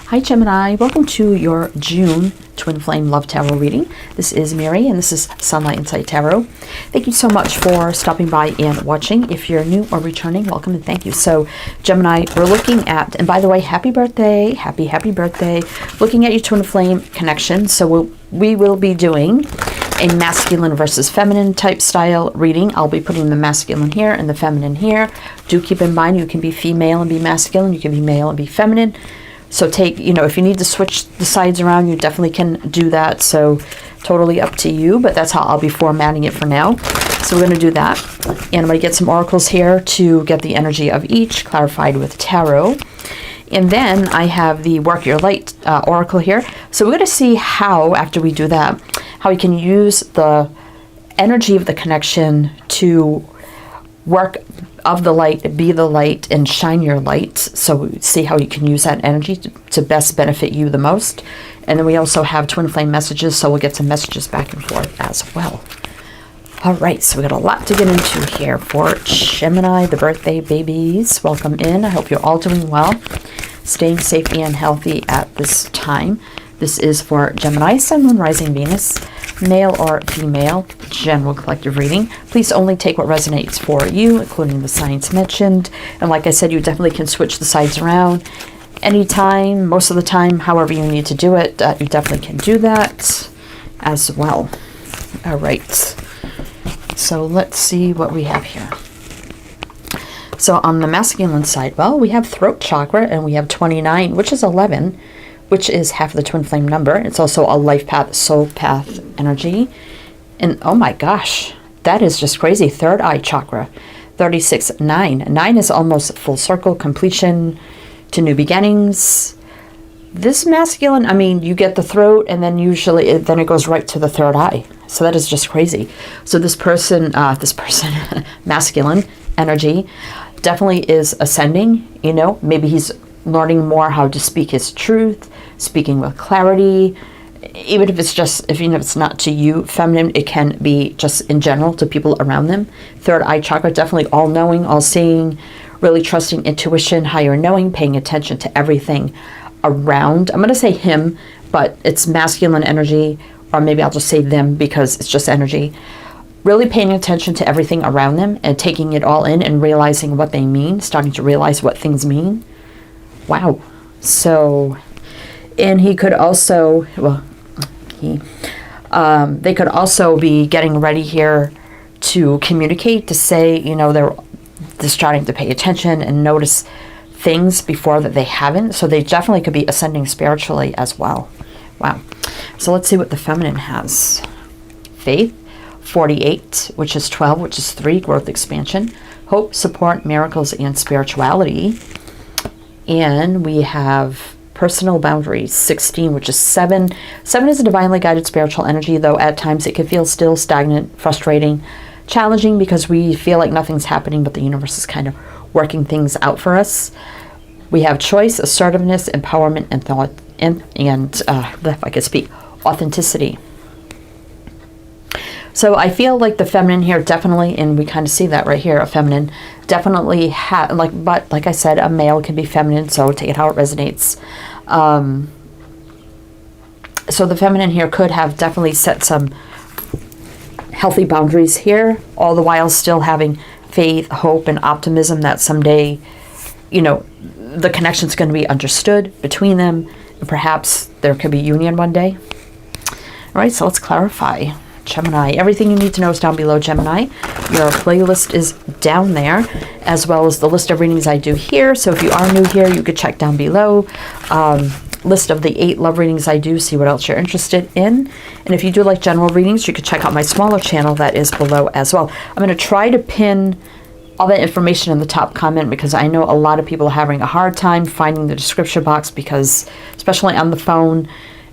Hi Gemini, welcome to your June Twin Flame Love Tarot reading. This is Mary and this is Sunlight Insight Tarot. Thank you so much for stopping by and watching. If you're new or returning, welcome and thank you. So Gemini, we're looking at, and by the way, happy birthday, happy birthday, looking at your Twin Flame connection. So we will be doing a masculine versus feminine type style reading. I'll be putting the masculine here and the feminine here. Do keep in mind you can be female and be masculine, you can be male and be feminine. So take, if you need to switch the sides around, you definitely can do that. So totally up to you, but that's how I'll be formatting it for now. So we're going to do that. And I'm going to get some oracles here to get the energy of each clarified with tarot. And then I have the Work Your Light oracle here. So we're going to see how, after we do that, how we can use the energy of the connection to work of the light, be the light, and shine your light. So see how you can use that energy to best benefit you the most. And then we also have twin flame messages, so we'll get some messages back and forth as well. All right, so we got a lot to get into here for Gemini, the birthday babies. Welcome in. I hope you're all doing well, staying safe and healthy at this time. This is for Gemini, Sun, Moon, Rising, Venus, male or female, general collective reading. Please only take what resonates for you, including the signs mentioned. And like I said, you definitely can switch the sides around anytime, most of the time, however you need to do it. You definitely can do that as well. All right. So let's see what we have here. So on the masculine side, well, we have throat chakra and we have 29, which is 11. Which is half of the twin flame number. It's also a life path, soul path energy. And oh my gosh, that is just crazy. Third eye chakra, 36, 9. 9 is almost full circle, completion to new beginnings. This masculine, I mean, you get the throat and then usually then it goes right to the third eye. So that is just crazy. So this person, masculine energy definitely is ascending, maybe he's learning more how to speak his truth, speaking with clarity, even if it's not to you, feminine, it can be just in general to people around them. Third eye chakra, definitely all knowing, all seeing, really trusting intuition, higher knowing, paying attention to everything around. I'm going to say him, but it's masculine energy, or maybe I'll just say them because it's just energy. Really paying attention to everything around them and taking it all in and realizing what they mean, starting to realize what things mean. Wow. So, and he could also, they could also be getting ready here to communicate, to say, they're starting to pay attention and notice things before that they haven't. So they definitely could be ascending spiritually as well. Wow. So let's see what the feminine has. Faith, 48, which is 12, which is 3, growth, expansion, hope, support, miracles, and spirituality. And we have personal boundaries, 16, which is 7. 7 is a divinely guided spiritual energy, though at times it can feel still, stagnant, frustrating, challenging because we feel like nothing's happening, but the universe is kind of working things out for us. We have choice, assertiveness, empowerment, and thought, and if I could speak, authenticity. So I feel like the feminine here definitely, and we kind of see that right here, a feminine definitely but like I said, a male can be feminine, so take it how it resonates. So the feminine here could have definitely set some healthy boundaries here, all the while still having faith, hope, and optimism that someday, the connection's going to be understood between them, and perhaps there could be union one day. All right, so let's clarify. Gemini, everything you need to know is down below, Gemini. Your playlist is down there, as well as the list of readings I do here. So if you are new here, you could check down below. List of the 8 love readings I do, see what else you're interested in. And if you do like general readings, you could check out my smaller channel that is below as well. I'm going to try to pin all that information in the top comment because I know a lot of people are having a hard time finding the description box because, especially on the phone,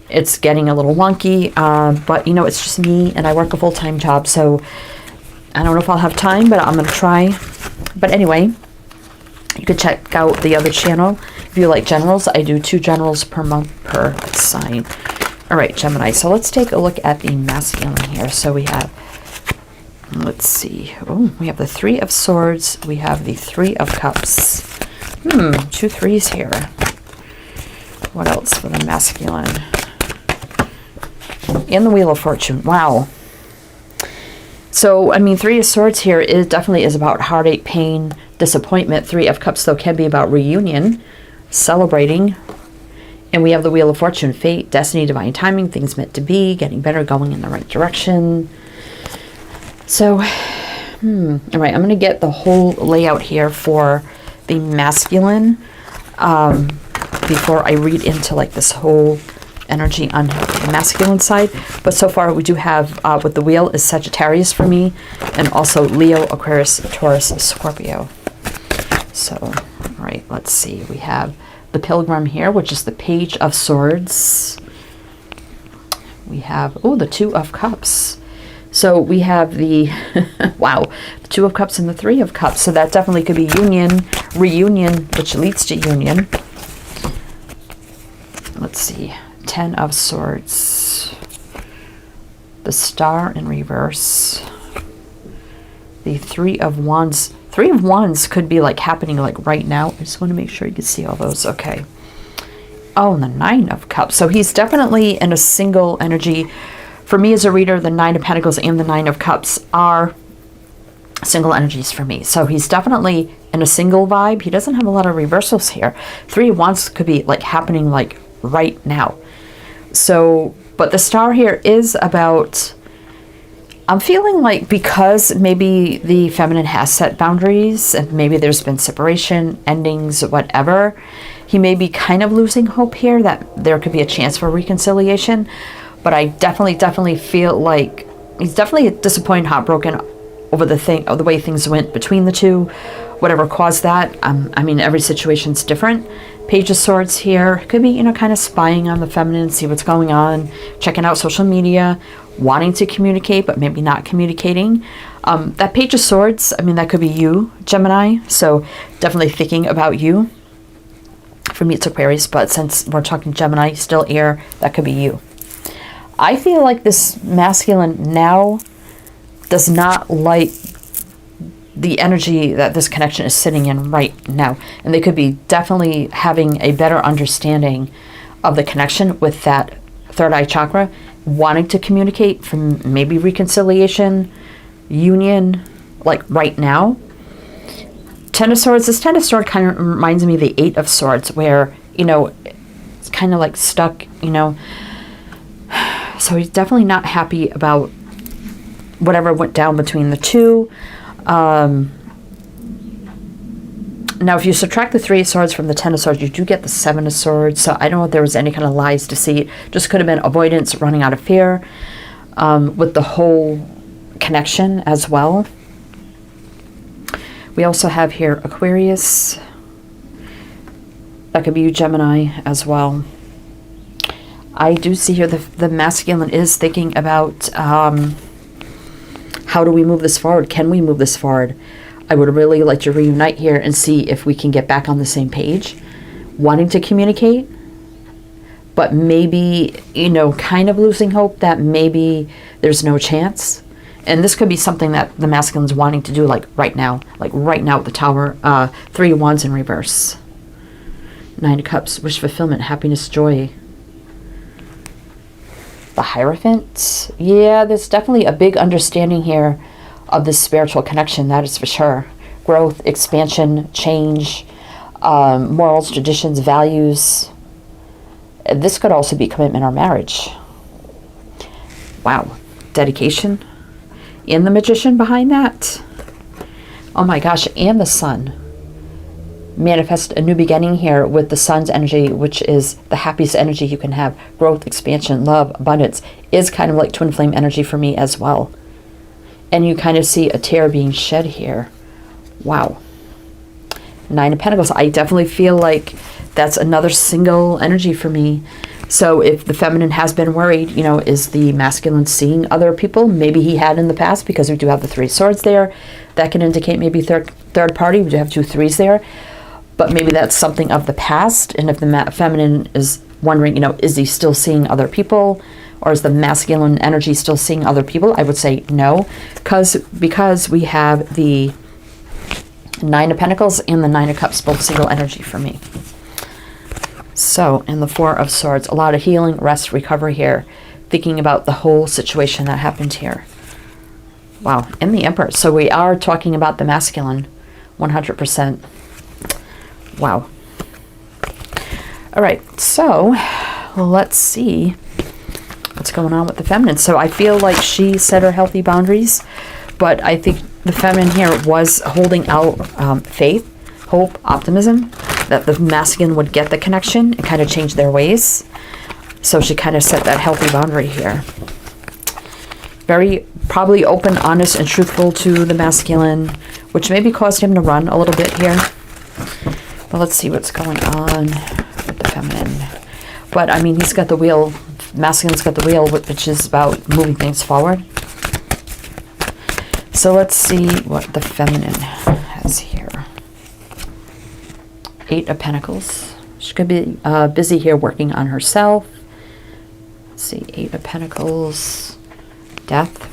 it's getting a little wonky, but it's just me and I work a full-time job, so I don't know if I'll have time, but I'm going to try. But anyway, you could check out the other channel. If you like generals, I do 2 generals per month per sign. All right, Gemini, so let's take a look at the masculine here. So we have, let's see, we have the 3 of Swords, we have the 3 of Cups. 2 3s here. What else for the masculine? And the Wheel of Fortune. Wow. So, I mean, Three of Swords here definitely is about heartache, pain, disappointment. Three of Cups, though, can be about reunion, celebrating. And we have the Wheel of Fortune, fate, destiny, divine timing, things meant to be, getting better, going in the right direction. So, all right, I'm going to get the whole layout here for the masculine before I read into like this whole energy on the masculine side. But so far we do have with the wheel is Sagittarius for me, and also Leo, Aquarius, Taurus, Scorpio. So, all right, let's see. We have the Pilgrim here, which is the Page of Swords. We have, oh, the Two of Cups. So we have the, wow, the Two of Cups and the Three of Cups. So that definitely could be union, reunion, which leads to union. Let's see. Ten of Swords. The Star in reverse. The Three of Wands. Three of Wands could be like happening like right now. I just want to make sure you can see all those. Okay. Oh, and the Nine of Cups. So he's definitely in a single energy. For me as a reader, the Nine of Pentacles and the Nine of Cups are single energies for me. So he's definitely in a single vibe. He doesn't have a lot of reversals here. Three of Wands could be like happening like right now. So, but the Star here is about, I'm feeling like because maybe the feminine has set boundaries and maybe there's been separation, endings, whatever, he may be kind of losing hope here that there could be a chance for reconciliation. But I definitely feel like he's definitely disappointed, heartbroken over the way things went between the two, whatever caused that. I mean, every situation's different. Page of Swords here could be, you know, kind of spying on the feminine, see what's going on, checking out social media, wanting to communicate, but maybe not communicating. That Page of Swords, I mean, that could be you, Gemini. So definitely thinking about you. For me, it's Aquarius, but since we're talking Gemini, still air, that could be you. I feel like this masculine now does not like the energy that this connection is sitting in right now. And they could be definitely having a better understanding of the connection with that third eye chakra, wanting to communicate from maybe reconciliation, union, like right now. Ten of Swords, this Ten of Swords kind of reminds me of the Eight of Swords where, you know, it's kind of like stuck, you know. So he's definitely not happy about whatever went down between the two. Now, if you subtract the Three of Swords from the Ten of Swords, you do get the Seven of Swords. So I don't know if there was any kind of lies, deceit. Just could have been avoidance, running out of fear, with the whole connection as well. We also have here Aquarius. That could be you, Gemini, as well. I do see here the masculine is thinking about how do we move this forward? Can we move this forward? I would really like to reunite here and see if we can get back on the same page. Wanting to communicate, but maybe, you know, kind of losing hope that maybe there's no chance. And this could be something that the masculine's wanting to do like right now with the Tower, Three of Wands in reverse. Nine of Cups, wish fulfillment, happiness, joy. The Hierophant. Yeah, there's definitely a big understanding here of this spiritual connection, that is for sure. Growth, expansion, change, morals, traditions, values. This could also be commitment or marriage. Wow. Dedication. And the Magician behind that. Oh my gosh, and the Sun. Manifest a new beginning here with the Sun's energy, which is the happiest energy you can have. Growth, expansion, love, abundance is kind of like twin flame energy for me as well. And you kind of see a tear being shed here. Wow. Nine of Pentacles. I definitely feel like that's another single energy for me. So if the feminine has been worried, you know, is the masculine seeing other people? Maybe he had in the past, because we do have the Three of Swords there. That can indicate maybe third party. We do have two threes there. But maybe that's something of the past. And if the feminine is wondering, you know, is he still seeing other people? Or is the masculine energy still seeing other people? I would say no. Because we have the Nine of Pentacles and the Nine of Cups, both single energy for me. So, and the Four of Swords, a lot of healing, rest, recovery here. Thinking about the whole situation that happened here. Wow, and the Empress. So we are talking about the masculine, 100%. Wow. All right, so let's see what's going on with the feminine. So I feel like she set her healthy boundaries, but I think the feminine here was holding out faith, hope, optimism, that the masculine would get the connection and kind of change their ways. So she kind of set that healthy boundary here. Very probably open, honest, and truthful to the masculine, which maybe caused him to run a little bit here. But let's see what's going on with the feminine. But, I mean, he's got the wheel. Masculine's got the wheel, which is about moving things forward. So let's see what the feminine has here. 8 of Pentacles. She could be busy here working on herself. Let's see, 8 of Pentacles. Death.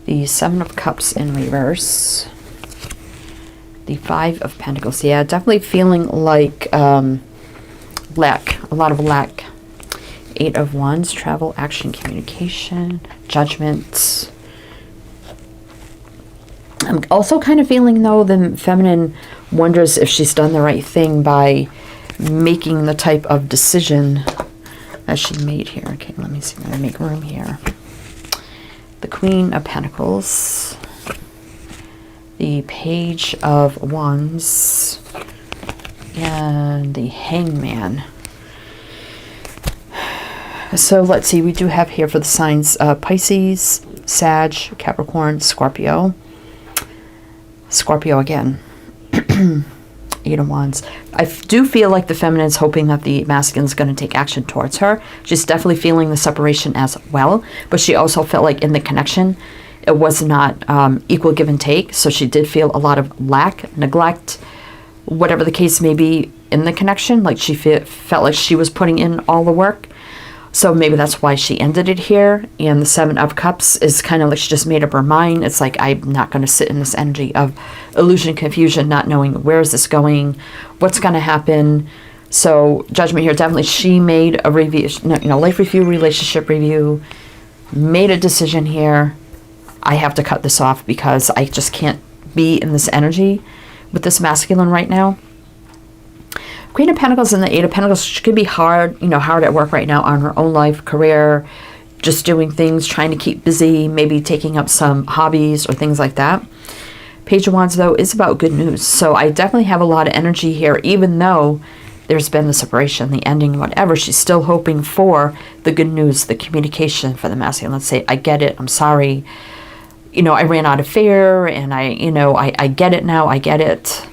The 7 of Cups in reverse. The 5 of Pentacles. Yeah, definitely feeling like lack. A lot of lack. 8 of Wands. Travel, action, communication, judgment. I'm also kind of feeling, though, the feminine wonders if she's done the right thing by making the type of decision that she made here. Okay, let me see. Let me make room here. The Queen of Pentacles. The Page of Wands. And the Hangman. So let's see. We do have here for the signs Pisces, Sag, Capricorn, Scorpio. Scorpio again. 8 of Wands. I do feel like the feminine is hoping that the masculine is going to take action towards her. She's definitely feeling the separation as well, but she also felt like in the connection it was not equal give and take, so she did feel a lot of lack, neglect, whatever the case may be in the connection. Like she felt like she was putting in all the work. So maybe that's why she ended it here. And the 7 of Cups is kind of like she just made up her mind. It's like, I'm not going to sit in this energy of illusion, confusion, not knowing where is this going, what's going to happen. So judgment here, definitely she made a review, life review, relationship review, made a decision here. I have to cut this off because I just can't be in this energy with this masculine right now. Queen of Pentacles and the 8 of Pentacles, she could be hard at work right now on her own life, career, just doing things, trying to keep busy, maybe taking up some hobbies or things like that. Page of Wands, though, is about good news. So I definitely have a lot of energy here, even though there's been the separation, the ending, whatever. She's still hoping for the good news, the communication for the masculine. Let's say, I get it, I'm sorry. I ran out of fear, and I get it now, I get it.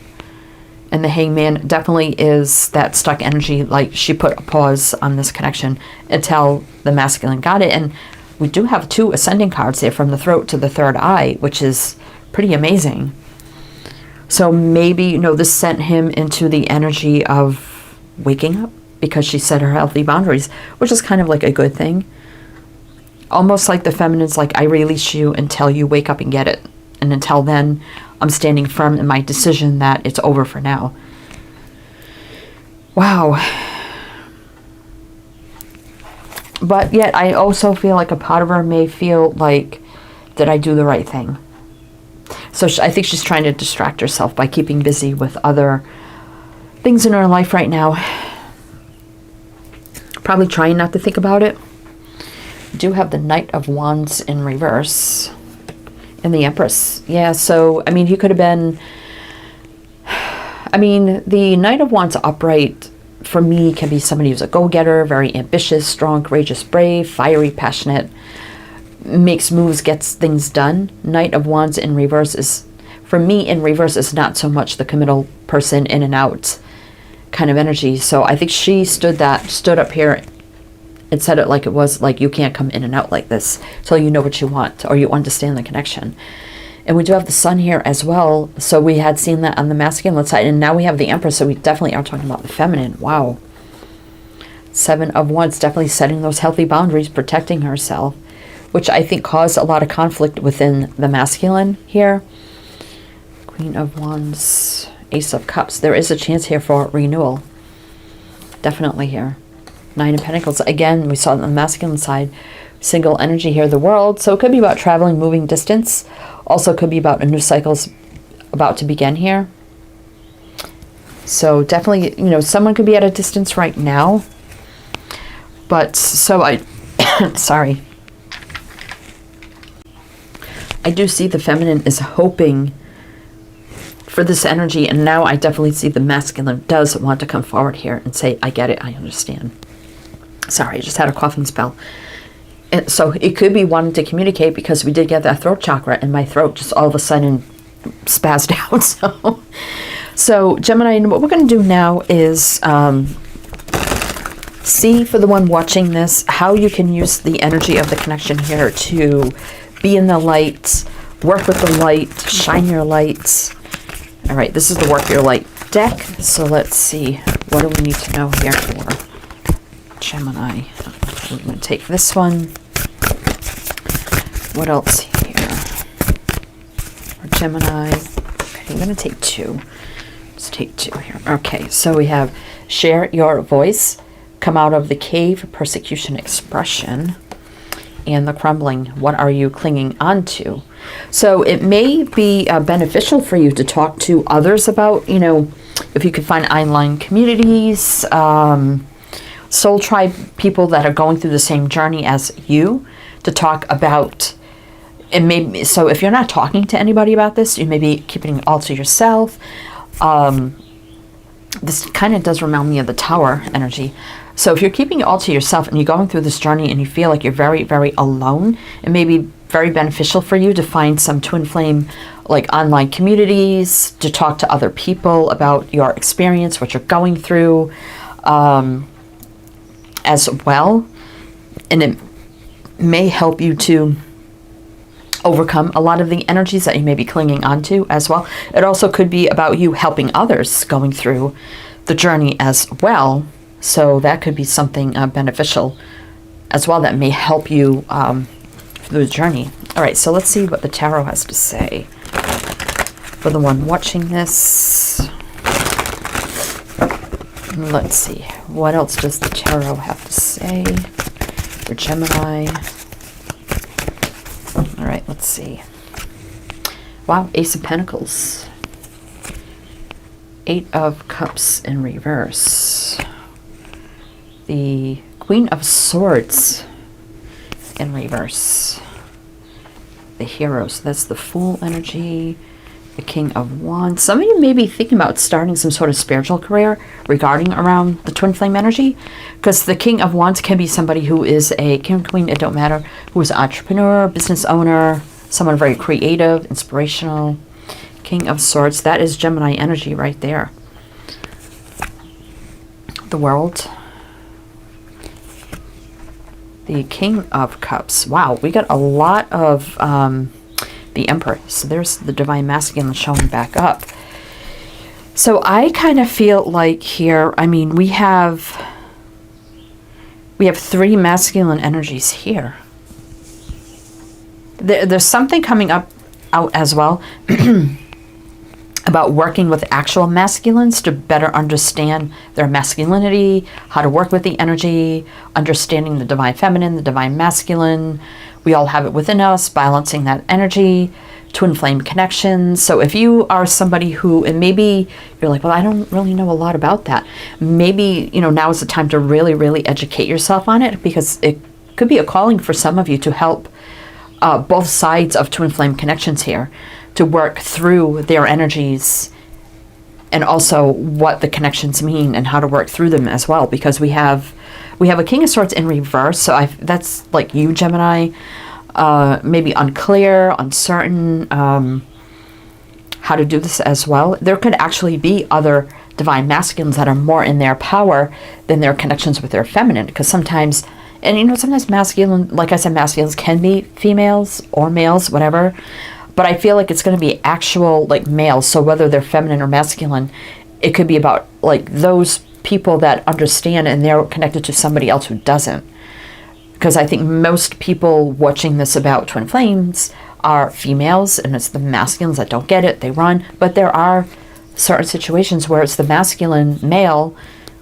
And the Hangman definitely is that stuck energy, like she put a pause on this connection until the masculine got it. And we do have 2 ascending cards there from the throat to the third eye, which is pretty amazing. So maybe, this sent him into the energy of waking up because she set her healthy boundaries, which is kind of like a good thing. Almost like the feminine's like, I release you until you wake up and get it. And until then, I'm standing firm in my decision that it's over for now. Wow. But yet, I also feel like a part of her may feel like, did I do the right thing? So I think she's trying to distract herself by keeping busy with other things in her life right now. Probably trying not to think about it. Do have the Knight of Wands in reverse. And the Empress. Yeah, so, he could have been... the Knight of Wands upright, for me, can be somebody who's a go-getter, very ambitious, strong, courageous, brave, fiery, passionate, makes moves, gets things done. Knight of Wands in reverse is, for me, in reverse is not so much the committal person in and out kind of energy. So I think she stood up here and said it like it was, like, you can't come in and out like this till you know what you want or you understand the connection. And we do have the Sun here as well. So we had seen that on the masculine side, and now we have the Empress, so we definitely are talking about the feminine. Wow. 7 of Wands, definitely setting those healthy boundaries, protecting herself, which I think caused a lot of conflict within the masculine here. Queen of Wands Ace of Cups. There is a chance here for renewal. Definitely here. Nine of Pentacles. Again, we saw on the masculine side, single energy here, the World. So it could be about traveling, moving distance. Also could be about a new cycle's about to begin here. So definitely, you know, someone could be at a distance right now. But so sorry. I do see the feminine is hoping for this energy, and now I definitely see the masculine does want to come forward here and say, I get it, I understand. Sorry, I just had a coughing spell. And so it could be wanting to communicate, because we did get that throat chakra, and my throat just all of a sudden spazzed out. So Gemini, what we're going to do now is see, for the one watching this, how you can use the energy of the connection here to be in the light, work with the light, shine your lights. All right, this is the Work Your Light deck. So let's see, what do we need to know here for Gemini? We're going to take this one. What else here for Gemini? Okay, I'm going to take two. Let's take two here. Okay, so we have share your voice, come out of the cave, persecution expression, and the crumbling. What are you clinging on to? So it may be beneficial for you to talk to others about, you know, if you could find online communities, soul tribe people that are going through the same journey as you, to talk about. And maybe, so if you're not talking to anybody about this, you may be keeping it all to yourself. This kind of does remind me of the Tower energy. So if you're keeping it all to yourself and you're going through this journey and you feel like you're very, very alone, it may be very beneficial for you to find some twin flame, like online communities, to talk to other people about your experience, what you're going through, as well. And it may help you to overcome a lot of the energies that you may be clinging onto as well. It also could be about you helping others going through the journey as well. So that could be something beneficial as well that may help you through the journey. All right, so let's see what the tarot has to say for the one watching this. Let's see, what else does the tarot have to say for Gemini? All right, let's see. Wow, Ace of Pentacles. Eight of Cups in reverse. The Queen of Swords in reverse. The Hero, so that's the Fool energy. The King of Wands. Some of you may be thinking about starting some sort of spiritual career regarding around the twin flame energy, because the King of Wands can be somebody who is a king, queen, it don't matter, who is an entrepreneur, business owner, someone very creative, inspirational. King of Swords, that is Gemini energy right there. The World. The King of Cups. Wow, we got a lot of the Emperor. So there's the Divine Masculine showing back up. So I kind of feel like here, I mean, we have three masculine energies here. There's something coming out as well about working with actual masculines to better understand their masculinity, how to work with the energy, understanding the divine feminine, the divine masculine. We all have it within us, balancing that energy, twin flame connections. So if you are somebody who, and maybe you're like, well, I don't really know a lot about that. Maybe, you know, now is the time to really, really educate yourself on it, because it could be a calling for some of you to help both sides of twin flame connections here, to work through their energies and also what the connections mean and how to work through them as well, because we have a King of Swords in reverse. So that's like you, Gemini, maybe unclear, uncertain how to do this as well. There could actually be other divine masculines that are more in their power than their connections with their feminine, because sometimes, and you know, sometimes masculine, like I said, masculines can be females or males, whatever. But I feel like it's going to be actual, like, males. So whether they're feminine or masculine, it could be about, like, those people that understand and they're connected to somebody else who doesn't. Because I think most people watching this about twin flames are females, and it's the masculines that don't get it. They run. But there are certain situations where it's the masculine male,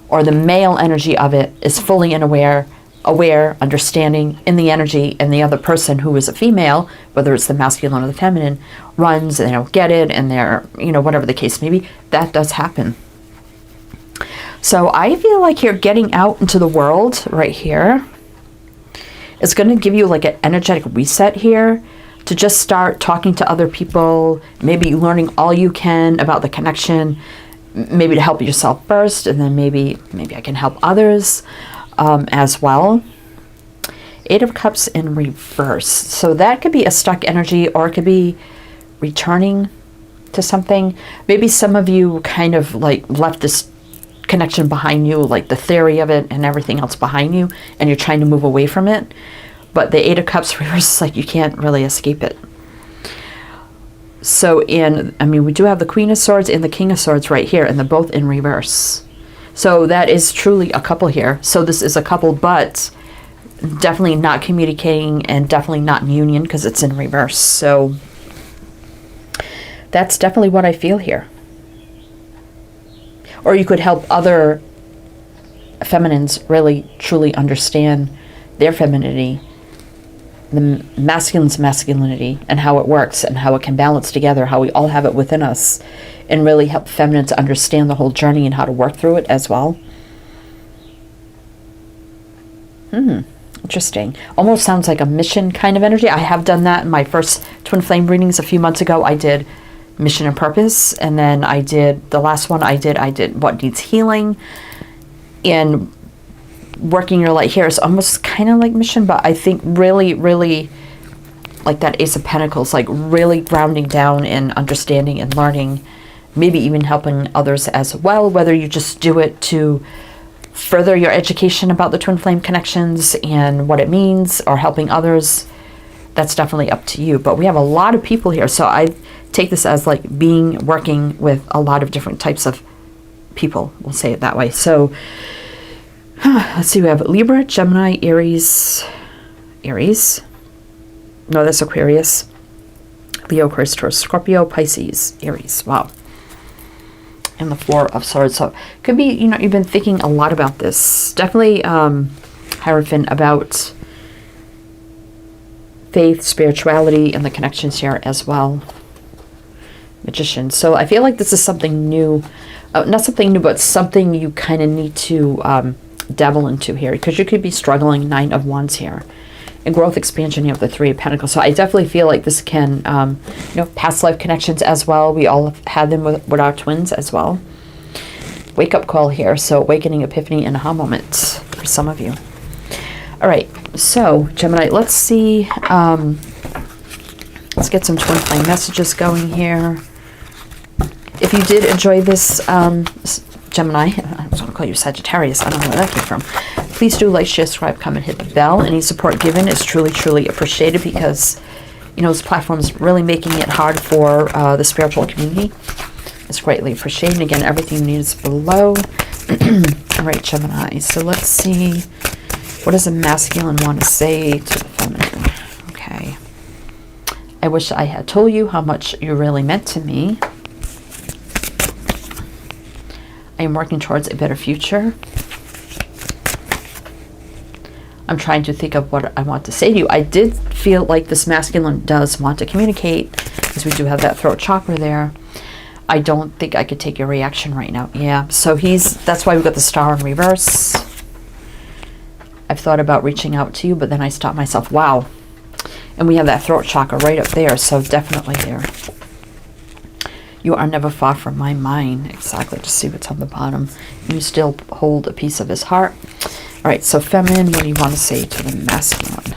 or the male energy of it is fully aware, understanding in the energy, and the other person who is a female, whether it's the masculine or the feminine, runs and they don't get it, and they're, whatever the case may be. That does happen. So I feel like you're getting out into the world right here. It's going to give you like an energetic reset here, to just start talking to other people, maybe learning all you can about the connection, maybe to help yourself first, and then maybe I can help others as well. Eight of Cups in reverse. So that could be a stuck energy, or it could be returning to something. Maybe some of you kind of like left this connection behind you, like the theory of it and everything else behind you, and you're trying to move away from it. But the Eight of Cups reverse is like you can't really escape it. So we do have the Queen of Swords and the King of Swords right here, and they're both in reverse. So that is truly a couple here. So this is a couple, but definitely not communicating, and definitely not in union because it's in reverse. So that's definitely what I feel here. Or you could help other feminines really truly understand their femininity, the masculine's masculinity, and how it works and how it can balance together, how we all have it within us, and really help feminine to understand the whole journey and how to work through it as well. Interesting. Almost sounds like a mission kind of energy. I have done that in my first twin flame readings a few months ago. I did mission and purpose, and then I did the last one I did what needs healing. And working your light here is almost kind of like mission, but I think really, really like that Ace of Pentacles, like really grounding down and understanding and learning, maybe even helping others as well, whether you just do it to further your education about the twin flame connections and what it means, or helping others. That's definitely up to you. But we have a lot of people here, so I take this as like working with a lot of different types of people, we'll say it that way. So let's see, we have Libra, Gemini, Aries. No, that's Aquarius. Leo, Aquarius, Taurus, Scorpio, Pisces, Aries. Wow. And the Four of Swords. So could be, you've been thinking a lot about this. Definitely Hierophant, about faith, spirituality, and the connections here as well. Magician. So I feel like this is something new. Not something new, but something you kind of need to dabble into here, because you could be struggling. Nine of Wands here. And growth, expansion, you have the Three of Pentacles. So I definitely feel like this can, past life connections as well. We all have had them with our twins as well. Wake up call here. So awakening, epiphany, and aha moment for some of you. All right. So Gemini, let's see. Let's get some twin flame messages going here. If you did enjoy this, Gemini, I was going to call you Sagittarius. I don't know where that came from. Please do like, share, subscribe, comment, hit the bell. Any support given is truly, truly appreciated, because, this platform is really making it hard for the spiritual community. It's greatly appreciated. And again, everything you need is below. All right, Gemini. So let's see. What does a masculine want to say to the feminine? Okay. I wish I had told you how much you really meant to me. I am working towards a better future. I'm trying to think of what I want to say to you. I did feel like this masculine does want to communicate, because we do have that throat chakra there. I don't think I could take your reaction right now. Yeah, so that's why we got the Star in reverse. I've thought about reaching out to you, but then I stopped myself. Wow. And we have that throat chakra right up there, so definitely there. You are never far from my mind. Exactly. Just see what's on the bottom. You still hold a piece of his heart. All right, so feminine, what do you want to say to the masculine?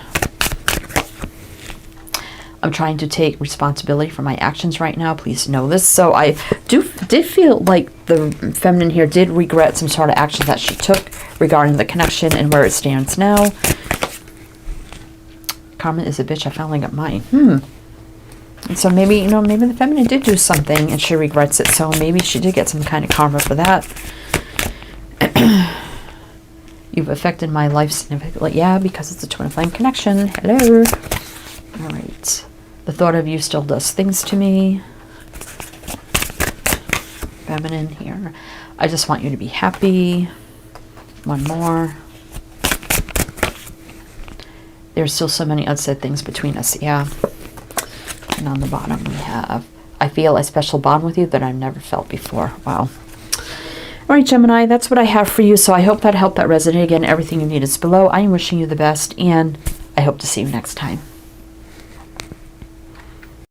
I'm trying to take responsibility for my actions right now. Please know this. So I did feel like the feminine here did regret some sort of action that she took regarding the connection and where it stands now. Karma is a bitch. I finally got mine. And so maybe, maybe the feminine did do something and she regrets it. So maybe she did get some kind of karma for that. You've affected my life significantly. Yeah, because it's a twin flame connection. Hello. All right. The thought of you still does things to me. feminine here. I just want you to be happy. One more. There's still so many unsaid things between us, yeah. And on the bottom we have, I feel a special bond with you that I've never felt before. Wow. All right, Gemini, that's what I have for you. So I hope that helped, that resonate. Again, everything you need is below. I am wishing you the best, and I hope to see you next time.